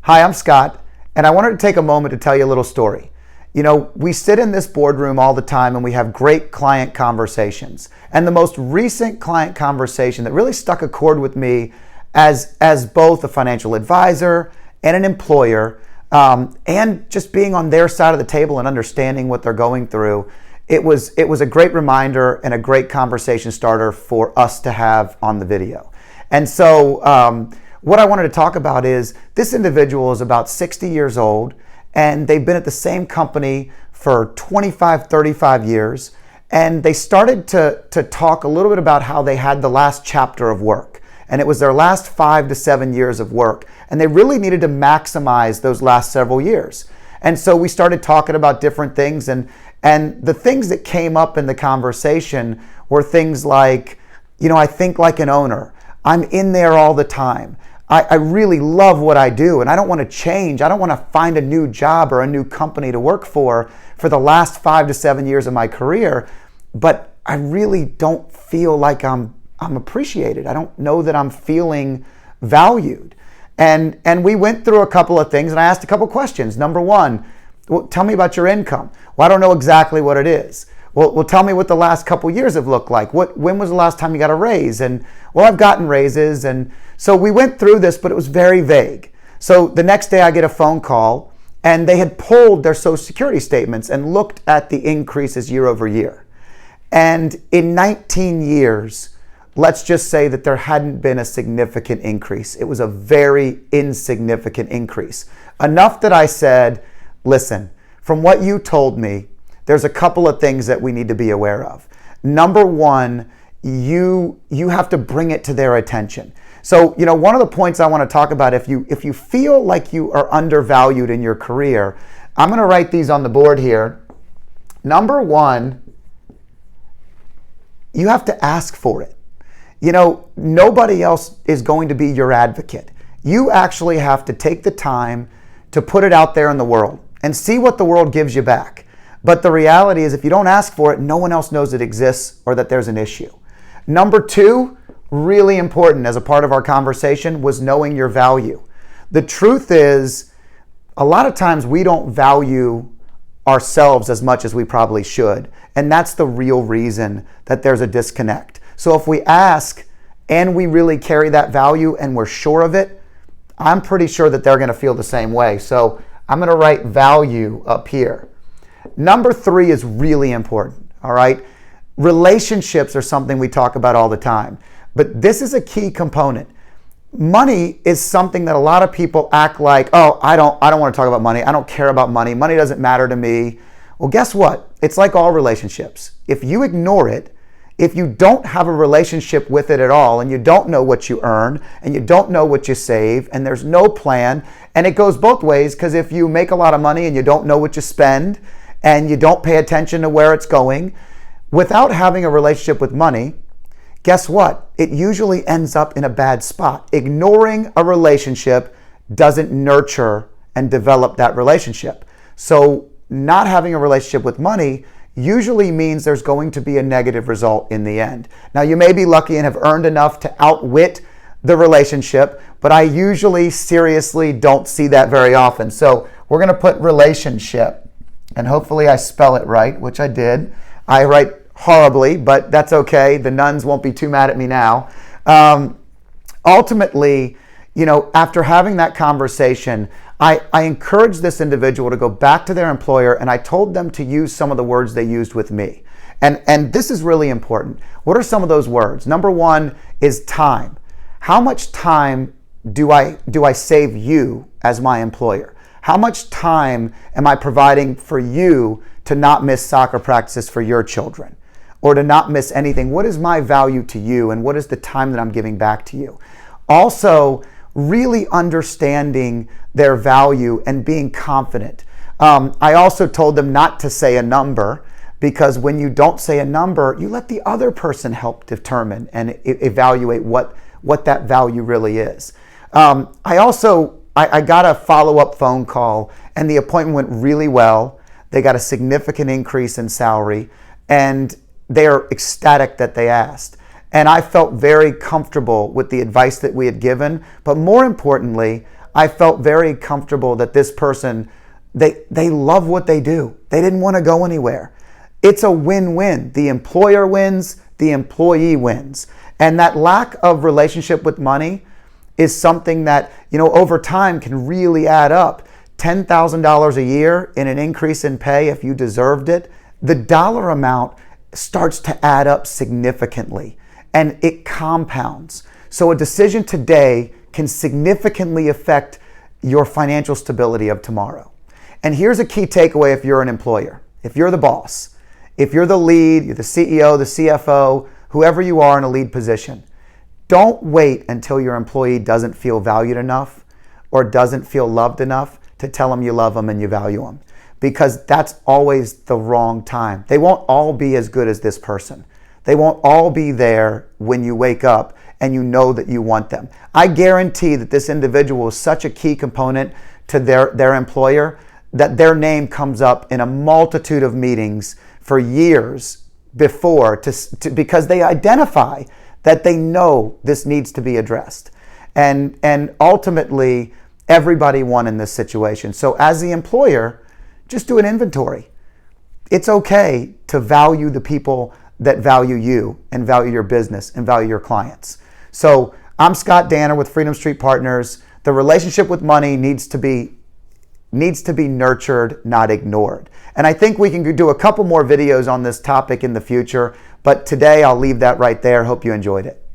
Hi, I'm Scott, and I wanted to take a moment to tell you a little story. You know, we sit in this boardroom all the time and we have great client conversations. And the most recent client conversation that really struck a chord with me as both a financial advisor and an employer, and just being on their side of the table and understanding what they're going through, it was a great reminder and a great conversation starter for us to have on the video. And so what I wanted to talk about is this individual is about 60 years old and they've been at the same company for 25, 35 years. And they started to talk a little bit about how they had the last chapter of work. And it was their last 5 to 7 years of work. And they really needed to maximize those last several years. And so we started talking about different things. And the things that came up in the conversation were things like, you know, I think like an owner. I'm in there all the time. I really love what I do and I don't want to change. I don't want to find a new job or a new company to work for the last 5 to 7 years of my career, but I really don't feel like I'm appreciated. I don't know that I'm feeling valued. And we went through a couple of things and I asked a couple questions. Number one, well, tell me about your income. Well, I don't know exactly what it is. Well, tell me what the last couple years have looked like. When was the last time you got a raise? And well, I've gotten raises. And so we went through this, but it was very vague. So the next day I get a phone call and they had pulled their Social Security statements and looked at the increases year over year. And in 19 years, let's just say that there hadn't been a significant increase. It was a very insignificant increase. Enough that I said, listen, from what you told me, there's a couple of things that we need to be aware of. Number one, you have to bring it to their attention. So, you know, one of the points I want to talk about, if you feel like you are undervalued in your career, I'm going to write these on the board here. Number one, you have to ask for it. You know, nobody else is going to be your advocate. You actually have to take the time to put it out there in the world and see what the world gives you back. But the reality is if you don't ask for it, no one else knows it exists or that there's an issue. Number two, really important as a part of our conversation, was knowing your value. The truth is, a lot of times we don't value ourselves as much as we probably should. And that's the real reason that there's a disconnect. So if we ask and we really carry that value and we're sure of it, I'm pretty sure that they're going to feel the same way. So I'm going to write value up here. Number three is really important, all right? Relationships are something we talk about all the time, but this is a key component. Money is something that a lot of people act like, oh, I don't want to talk about money. I don't care about money. Money doesn't matter to me. Well, guess what? It's like all relationships. If you ignore it, if you don't have a relationship with it at all, and you don't know what you earn, and you don't know what you save, and there's no plan, and it goes both ways, because if you make a lot of money and you don't know what you spend, and you don't pay attention to where it's going, without having a relationship with money, guess what? It usually ends up in a bad spot. Ignoring a relationship doesn't nurture and develop that relationship. So not having a relationship with money usually means there's going to be a negative result in the end. Now, you may be lucky and have earned enough to outwit the relationship, but I usually seriously don't see that very often. So we're going to put relationship. And hopefully I spell it right, which I did. I write horribly, but that's okay. The nuns won't be too mad at me now. Ultimately, you know, after having that conversation, I encouraged this individual to go back to their employer and I told them to use some of the words they used with me. And this is really important. What are some of those words? Number one is time. How much time do I save you as my employer? How much time am I providing for you to not miss soccer practices for your children or to not miss anything? What is my value to you and what is the time that I'm giving back to you? Also, really understanding their value and being confident. I also told them not to say a number, because when you don't say a number, you let the other person help determine and evaluate what that value really is. I got a follow-up phone call and the appointment went really well. They got a significant increase in salary and they're ecstatic that they asked. And I felt very comfortable with the advice that we had given. But more importantly, I felt very comfortable that this person, they love what they do. They didn't want to go anywhere. It's a win-win. The employer wins, the employee wins. And that lack of relationship with money is something that, over time can really add up. $10,000 a year in an increase in pay if you deserved it, the dollar amount starts to add up significantly and it compounds. So a decision today can significantly affect your financial stability of tomorrow. And here's a key takeaway if you're an employer, if you're the boss, if you're the lead, you're the CEO, the CFO, whoever you are in a lead position. Don't wait until your employee doesn't feel valued enough or doesn't feel loved enough to tell them you love them and you value them, because that's always the wrong time. They won't all be as good as this person. They won't all be there when you wake up and you know that you want them. I guarantee that this individual is such a key component to their employer that their name comes up in a multitude of meetings for years before because they identify that they know this needs to be addressed. And ultimately, everybody won in this situation. So as the employer, just do an inventory. It's okay to value the people that value you and value your business and value your clients. So I'm Scott Danner with Freedom Street Partners. The relationship with money needs to be nurtured, not ignored. And I think we can do a couple more videos on this topic in the future, but today I'll leave that right there. Hope you enjoyed it.